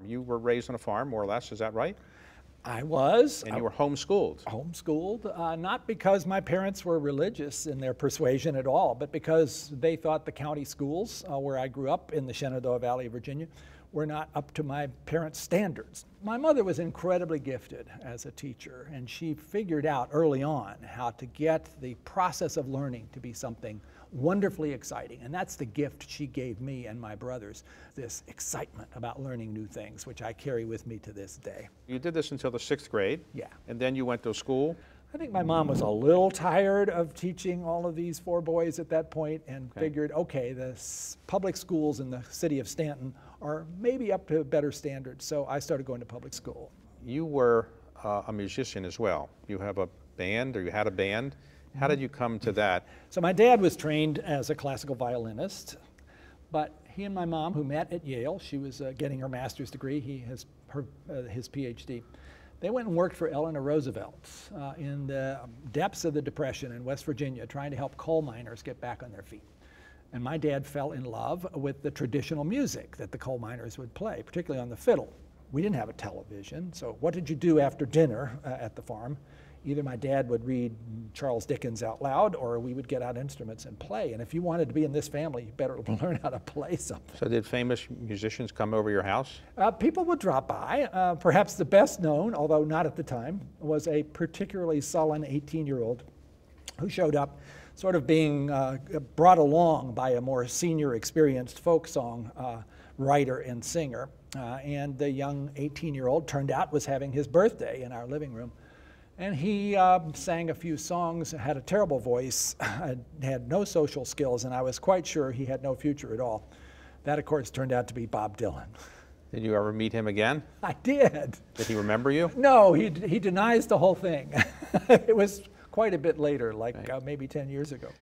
You were raised on a farm, more or less, is that right? I was. And you were homeschooled. Homeschooled, not because my parents were religious in their persuasion at all, but because they thought the county schools where I grew up in the Shenandoah Valley of Virginia were not up to my parents' standards. My mother was incredibly gifted as a teacher, and she figured out early on how to get the process of learning to be something wonderfully exciting. And that's the gift she gave me and my brothers, this excitement about learning new things, which I carry with me to this day. You did this until the 6th grade? Yeah. And then you went to school? I think my mom was a little tired of teaching all of these 4 boys at that point and figured, okay, the public schools in the city of Stanton are maybe up to a better standard. So I started going to public school. You were a musician as well. You have a band, or you had a band. How did you come to that? So my dad was trained as a classical violinist, but he and my mom, who met at Yale, she was getting her master's degree, he has his PhD. They went and worked for Eleanor Roosevelt in the depths of the Depression in West Virginia, trying to help coal miners get back on their feet. And my dad fell in love with the traditional music that the coal miners would play, particularly on the fiddle. We didn't have a television, so what did you do after dinner at the farm? Either my dad would read Charles Dickens out loud, or we would get out instruments and play. And if you wanted to be in this family, you better learn how to play something. So did famous musicians come over your house? People would drop by. Perhaps the best known, although not at the time, was a particularly sullen 18-year-old who showed up sort of being brought along by a more senior, experienced folk song writer and singer. And the young 18-year-old turned out was having his birthday in our living room. And he sang a few songs, had a terrible voice, had no social skills, and I was quite sure he had no future at all. That, of course, turned out to be Bob Dylan. Did you ever meet him again? I did. Did he remember you? No, he denies the whole thing. It was quite a bit later, like maybe 10 years ago.